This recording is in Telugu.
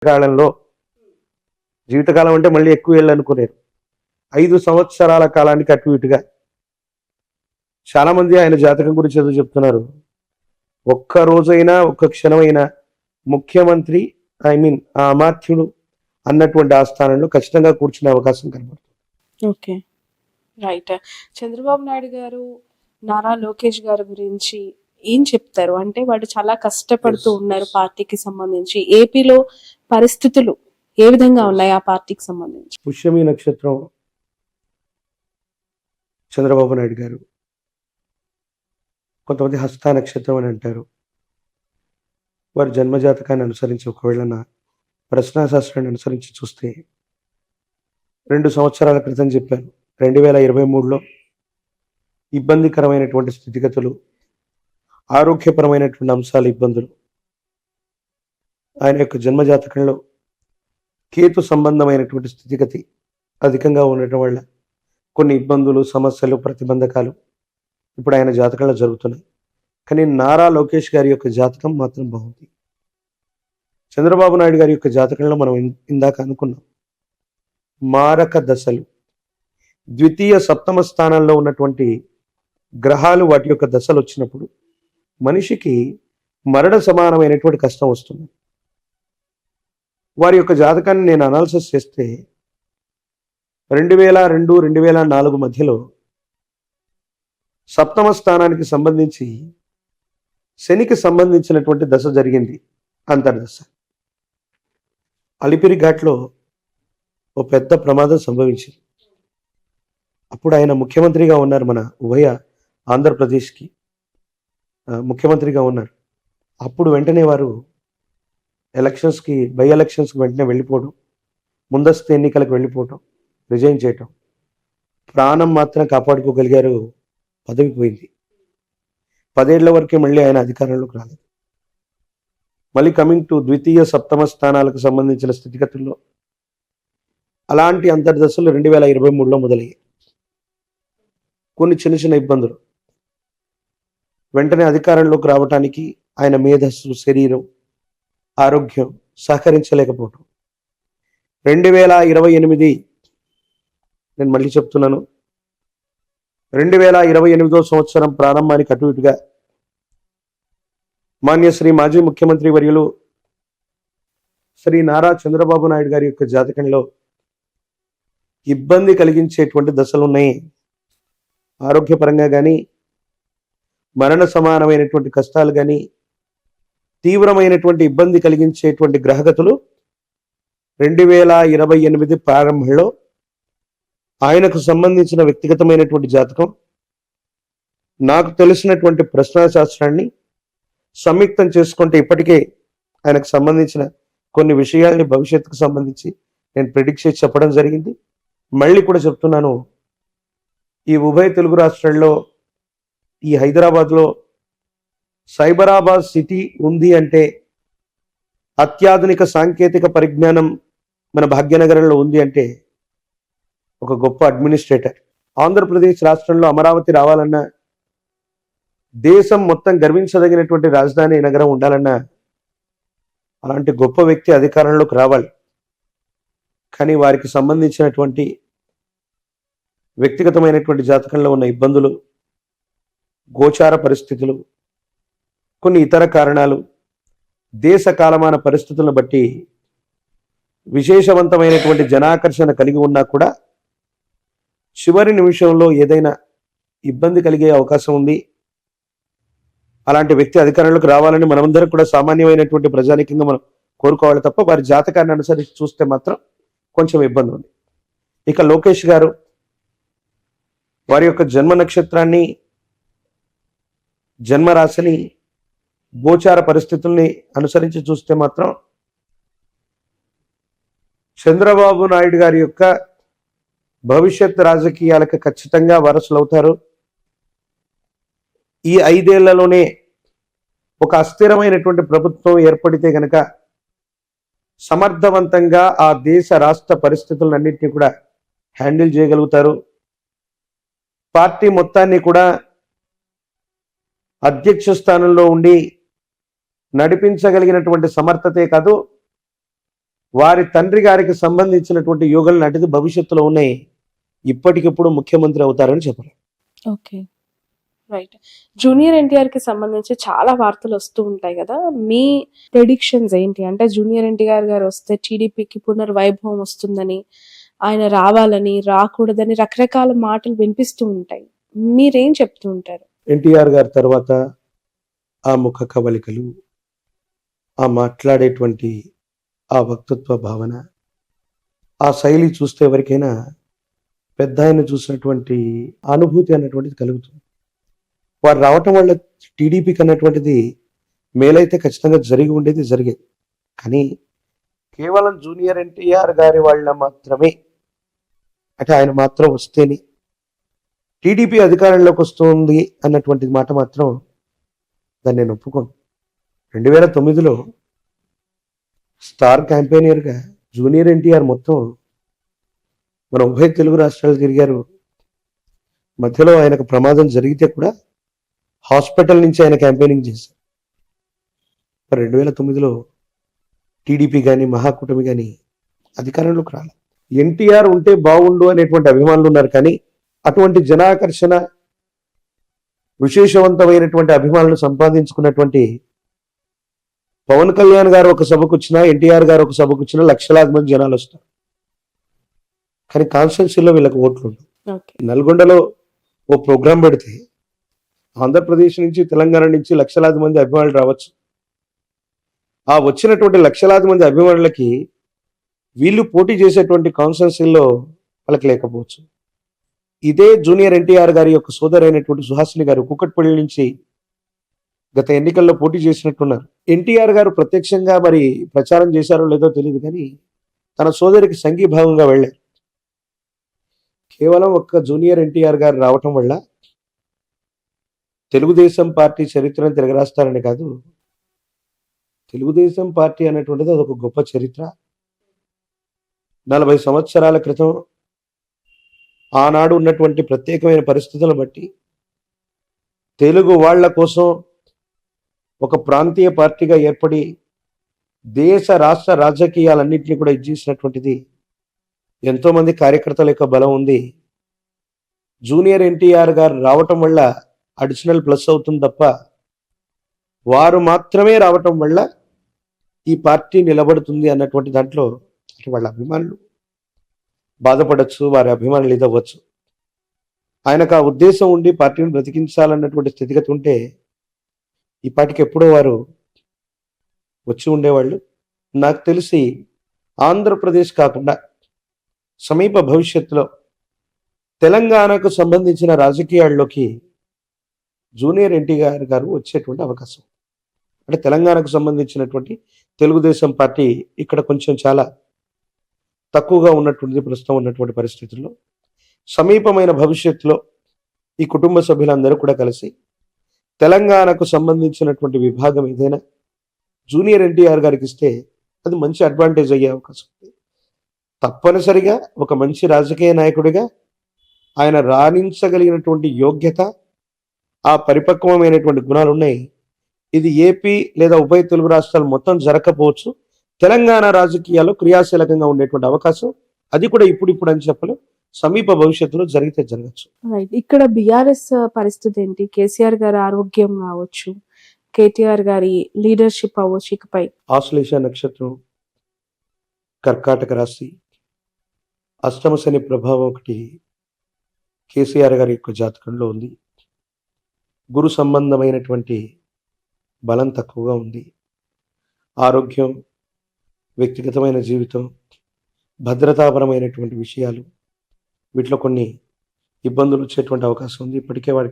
కాలంలో జీవితకాలం అంటే మళ్ళీ ఎక్కువ ఏళ్ళు అనుకునేరు 5 సంవత్సరాల కాలానికి అటు ఇటుగా చాలా మంది ఆయన జాతకం గురించి ఏదో చెప్తున్నారు. ఒక్క రోజైనా ఒక్క క్షణమైనా ముఖ్యమంత్రి ఆ అమాత్యుడు అన్నటువంటి ఆ స్థానంలో ఖచ్చితంగా కూర్చునే అవకాశం కనబడుతుంది. Okay, right. చంద్రబాబు నాయుడు గారు నారా లోకేష్ గారి గురించి ఏం చెప్తారు? అంటే వాళ్ళు చాలా కష్టపడుతూ ఉన్నారు పార్టీకి సంబంధించి. ఏపీలో పరిస్థితులు ఏ విధంగా ఉన్నాయి ఆ పార్టీకి సంబంధించి? పుష్యమి నక్షత్రం చంద్రబాబు నాయుడు గారు, కొంతమంది హస్త నక్షత్రం అని అంటారు. వారి జన్మజాతకాన్ని అనుసరించి ఒకవేళ నా ప్రశ్నాశాస్త్రాన్ని అనుసరించి చూస్తే 2 సంవత్సరాల క్రితం చెప్పాను, 2023లో ఇబ్బందికరమైనటువంటి స్థితిగతులు, ఆరోగ్యపరమైనటువంటి అంశాలు, ఇబ్బందులు ఆయన యొక్క జన్మజాతకంలో కేతు సంబంధమైనటువంటి స్థితిగతి అధికంగా ఉండటం వల్ల కొన్ని ఇబ్బందులు, సమస్యలు, ప్రతిబంధకాలు ఇప్పుడు ఆయన జాతకంలో జరుగుతున్నాయి. కానీ నారా లోకేష్ గారి యొక్క జాతకం మాత్రం బాగుంది. చంద్రబాబు నాయుడు గారి యొక్క జాతకంలో మనం ఇందాక అనుకున్నాం, మారక దశలు, ద్వితీయ సప్తమ స్థానాల్లో ఉన్నటువంటి గ్రహాలు వాటి యొక్క దశలు వచ్చినప్పుడు మనిషికి మరణ సమానమైనటువంటి కష్టం వస్తుంది. వారి యొక్క జాతకాన్ని నేను అనాలిసిస్ చేస్తే 2002, 2004 మధ్యలో సప్తమ స్థానానికి సంబంధించి శనికి సంబంధించినటువంటి దశ జరిగింది, అంతర్దశ. అలిపిరి ఘాట్లో ఓ పెద్ద ప్రమాదం సంభవించింది. అప్పుడు ఆయన ముఖ్యమంత్రిగా ఉన్నారు, మన ఉభయ ఆంధ్రప్రదేశ్కి ముఖ్యమంత్రిగా ఉన్నారు. అప్పుడు వెంటనే వారు బై ఎలక్షన్స్కి వెంటనే వెళ్ళిపోవడం, ముందస్తు ఎన్నికలకు వెళ్ళిపోవటం, రిజైన్ చేయటం. ప్రాణం మాత్రం కాపాడుకోగలిగారు, పదవి పోయింది. 10 ఏళ్ల వరకే మళ్ళీ ఆయన అధికారంలోకి రాలేదు. మళ్ళీ కమింగ్ టు ద్వితీయ సప్తమ స్థానాలకు సంబంధించిన స్థితిగతుల్లో అలాంటి అంతర్దశలు 2023లో మొదలయ్యాయి. కొన్ని చిన్న చిన్న ఇబ్బందులు, వెంటనే అధికారంలోకి రావటానికి ఆయన మేధస్సు, శరీరం, ఆరోగ్యం సహకరించలేకపోవటం. 2028, నేను మళ్ళీ చెప్తున్నాను, 2028వ సంవత్సరం ప్రారంభానికి అటు ఇటుగా మాన్యశ్రీ మాజీ ముఖ్యమంత్రి వర్యులు శ్రీ నారా చంద్రబాబు నాయుడు గారి యొక్క జాతకంలో ఇబ్బంది కలిగించేటువంటి దశలు ఉన్నాయి. ఆరోగ్యపరంగా కానీ, మరణ సమానమైనటువంటి కష్టాలు కానీ, తీవ్రమైనటువంటి ఇబ్బంది కలిగించేటువంటి గ్రహగతులు 2028 ప్రారంభంలో ఆయనకు సంబంధించిన వ్యక్తిగతమైనటువంటి జాతకం, నాకు తెలిసినటువంటి ప్రశ్నాశాస్త్రాన్ని సంయుక్తం చేసుకుంటే ఇప్పటికే ఆయనకు సంబంధించిన కొన్ని విషయాల్ని భవిష్యత్తుకు సంబంధించి నేను ప్రిడిక్ట్ చేసి చెప్పడం జరిగింది. మళ్ళీ కూడా చెప్తున్నాను, ఈ ఉభయ తెలుగు రాష్ట్రాల్లో, ఈ హైదరాబాద్లో సైబరాబాద్ సిటీ ఉంది అంటే, అత్యాధునిక సాంకేతిక పరిజ్ఞానం మన భాగ్యనగరంలో ఉంది అంటే ఒక గొప్ప అడ్మినిస్ట్రేటర్. ఆంధ్రప్రదేశ్ రాష్ట్రంలో అమరావతి రావాలన్నా, దేశం మొత్తం గర్వించదగినటువంటి రాజధాని నగరం ఉండాలన్నా అలాంటి గొప్ప వ్యక్తి అధికారంలోకి రావాలి. కానీ వారికి సంబంధించినటువంటి వ్యక్తిగతమైనటువంటి జాతకంలో ఉన్న ఇబ్బందులు, గోచార పరిస్థితులు, కొన్ని ఇతర కారణాలు, దేశ కాలమాన పరిస్థితులను బట్టి విశేషవంతమైనటువంటి జనాకర్షణ కలిగి ఉన్నా కూడా చివరి నిమిషంలో ఏదైనా ఇబ్బంది కలిగే అవకాశం ఉంది. అలాంటి వ్యక్తి అధికారంలోకి రావాలని మనమందరం కూడా సామాన్యమైనటువంటి ప్రజానికంగా మనం కోరుకోవాలి తప్ప వారి జాతకాన్ని అనుసరించి చూస్తే మాత్రం కొంచెం ఇబ్బంది ఉంది. ఇక లోకేష్ గారు, వారి యొక్క జన్మ నక్షత్రాన్ని, జన్మరాశిని, గోచార పరిస్థితుల్ని అనుసరించి చూస్తే మాత్రం చంద్రబాబు నాయుడు గారి యొక్క భవిష్యత్ రాజకీయాలకు ఖచ్చితంగా వారసులవుతారు. ఈ 5 ఏళ్లలోనే ఒక అస్థిరమైనటువంటి ప్రభుత్వం ఏర్పడితే గనక సమర్థవంతంగా ఆ దేశ రాష్ట్ర పరిస్థితులన్నింటినీ కూడా హ్యాండిల్ చేయగలుగుతారు. పార్టీ మొత్తాన్ని కూడా అధ్యక్ష స్థానంలో ఉండి నడిపించగలిగినటువంటి సమర్థతే కాదు, వారి తండ్రి గారికి సంబంధించినటువంటి యోగులు నాటిది భవిష్యత్తులో ఉన్నాయి, ఇప్పటికిప్పుడు ముఖ్యమంత్రి అవుతారని చెప్పారు. ఓకే. రైట్. జూనియర్ ఎన్టీఆర్ కి సంబంధించి చాలా వార్తలు వస్తూ ఉంటాయి కదా, మీ ప్రెడిక్షన్స్ ఏంటి? అంటే జూనియర్ ఎన్టీఆర్ గారు వస్తే టీడీపీకి పునర్వైభవం వస్తుందని, ఆయన రావాలని, రాకూడదని రకరకాల మాటలు వినిపిస్తూ ఉంటాయి. మీరేం చెప్తూ ఉంటారు? ఎన్టీఆర్ గారి తర్వాత ఆ ముఖ కవలికలు, ఆ మాట్లాడేటువంటి ఆ వక్తృత్వ భావన, ఆ శైలి చూస్తే ఎవరికైనా పెద్ద ఆయన చూసినటువంటి అనుభూతి అన్నటువంటిది కలుగుతుంది. వారు రావటం వల్ల టీడీపీకి అన్నటువంటిది మేలైతే ఖచ్చితంగా జరిగి ఉండేది, జరిగేది. కానీ కేవలం జూనియర్ ఎన్టీఆర్ గారి వాళ్ళ మాత్రమే, అంటే ఆయన మాత్రం వస్తేనే టీడీపీ అధికారంలోకి వస్తుంది అన్నటువంటి మాట మాత్రం దాన్ని నేను ఒప్పుకోను. 2009లో స్టార్ క్యాంపెయినర్గా జూనియర్ ఎన్టీఆర్ మొత్తం మన ఉభయ తెలుగు రాష్ట్రాలు తిరిగారు. మధ్యలో ఆయనకు ప్రమాదం జరిగితే కూడా హాస్పిటల్ నుంచి ఆయన క్యాంపెయినింగ్ చేశారు. మరి 2009లో టీడీపీ కానీ మహాకూటమి కానీ అధికారంలోకి రాలి. ఎన్టీఆర్ ఉంటే బాగుండు అనేటువంటి అభిమానులు ఉన్నారు, కానీ అటువంటి జనాకర్షణ, విశేషవంతమైనటువంటి అభిమానులు సంపాదించుకున్నటువంటి పవన్ కళ్యాణ్ గారు ఒక సభకు వచ్చినా, ఎన్టీఆర్ గారు ఒక సభకు వచ్చినా లక్షలాది మంది జనాలు వస్తారు. కానీ కాన్స్టిట్యున్సీలో వీళ్ళకి ఓట్లు ఉండవు. నల్గొండలో ఓ ప్రోగ్రాం పెడితే ఆంధ్రప్రదేశ్ నుంచి, తెలంగాణ నుంచి లక్షలాది మంది అభిమానులు రావచ్చు. ఆ వచ్చినటువంటి లక్షలాది మంది అభిమానులకి వీళ్ళు పోటీ చేసేటువంటి కాన్స్టిట్యున్సీల్లో వాళ్ళకి లేకపోవచ్చు. ఇదే జూనియర్ ఎన్టీఆర్ గారి యొక్క సోదరైనటువంటి సుహాసిని గారు కుక్కట్పల్లి నుంచి గత ఎన్నికల్లో పోటీ చేసినట్టున్నారు. ఎన్టీఆర్ గారు ప్రత్యక్షంగా మరి ప్రచారం చేశారో లేదో తెలియదు, కానీ తన సోదరికి సంఘీభావంగా వెళ్ళారు. కేవలం ఒక్క జూనియర్ ఎన్టీఆర్ గారు రావటం వల్ల తెలుగుదేశం పార్టీ చరిత్రను తిరగరాస్తారని కాదు, తెలుగుదేశం పార్టీ అనేటువంటిది అదొక గొప్ప చరిత్ర. 40 సంవత్సరాల క్రితం ఆనాడు ఉన్నటువంటి ప్రత్యేకమైన పరిస్థితులను బట్టి తెలుగు వాళ్ళ కోసం ఒక ప్రాంతీయ పార్టీగా ఏర్పడి దేశ రాష్ట్ర రాజకీయాలన్నింటినీ కూడా ఇచ్చేసినటువంటిది ఎంతోమంది కార్యకర్తల యొక్క బలం ఉంది. జూనియర్ ఎన్టీఆర్ గారు రావటం వల్ల అడిషనల్ ప్లస్ అవుతుంది తప్ప, వారు మాత్రమే రావటం వల్ల ఈ పార్టీ నిలబడుతుంది అన్నటువంటి దాంట్లో వాళ్ళ అభిమానులు బాధపడచ్చు, వారి అభిమానులు ఇదవ్వచ్చు. ఆయనకు ఆ ఉద్దేశం ఉండి పార్టీని బ్రతికించాలన్నటువంటి స్థితిగతి ఉంటే ఈ పార్టీకి ఎప్పుడో వారు వచ్చి ఉండేవాళ్ళు. నాకు తెలిసి ఆంధ్రప్రదేశ్ కాకుండా సమీప భవిష్యత్తులో తెలంగాణకు సంబంధించిన రాజకీయాల్లోకి జూనియర్ ఎన్టీఆర్ గారు వచ్చేటువంటి అవకాశం, అంటే తెలంగాణకు సంబంధించినటువంటి తెలుగుదేశం పార్టీ ఇక్కడ కొంచెం చాలా తక్కువగా ఉన్నటువంటిది ప్రస్తుతం ఉన్నటువంటి పరిస్థితుల్లో. సమీపమైన భవిష్యత్తులో ఈ కుటుంబ సభ్యులందరూ కూడా కలిసి తెలంగాణకు సంబంధించినటువంటి విభాగం ఏదైనా జూనియర్ ఎన్టీఆర్ గారికి ఇస్తే అది మంచి అడ్వాంటేజ్ అయ్యే అవకాశం ఉంది. తప్పనిసరిగా ఒక మంచి రాజకీయ నాయకుడిగా ఆయన రాణించగలిగినటువంటి యోగ్యత, ఆ పరిపక్వమైనటువంటి గుణాలు ఉన్నాయి. ఇది ఏపీ లేదా ఉభయ తెలుగు రాష్ట్రాలు మొత్తం జరగకపోవచ్చు, తెలంగాణ రాజకీయాల్లో క్రియాశీలకంగా ఉండేటువంటి అవకాశం, అది కూడా ఇప్పుడు అని చెప్పలేం, సమీప భవిష్యత్తులో జరిగితే జరగచ్చు. ఇక్కడ బీఆర్ఎస్ పరిస్థితి ఏంటి? కేసీఆర్ గారి ఆరోగ్యం కావచ్చు, కేటీఆర్ గారి లీడర్షిప్ అవ్వచ్చు, ఇకపై ఆశ్లేష నక్షత్రం, కర్కాటక రాశి, అష్టమ శని ప్రభావం ఒకటి కేసీఆర్ గారి యొక్క జాతకంలో ఉంది. గురు సంబంధమైనటువంటి బలం తక్కువగా ఉంది. ఆరోగ్యం, వ్యక్తిగతమైన జీవితం, భద్రతాపరమైనటువంటి విషయాలు, వీటిలో కొన్ని ఇబ్బందులు వచ్చేటువంటి అవకాశం ఉంది. ఇప్పటికే వారికి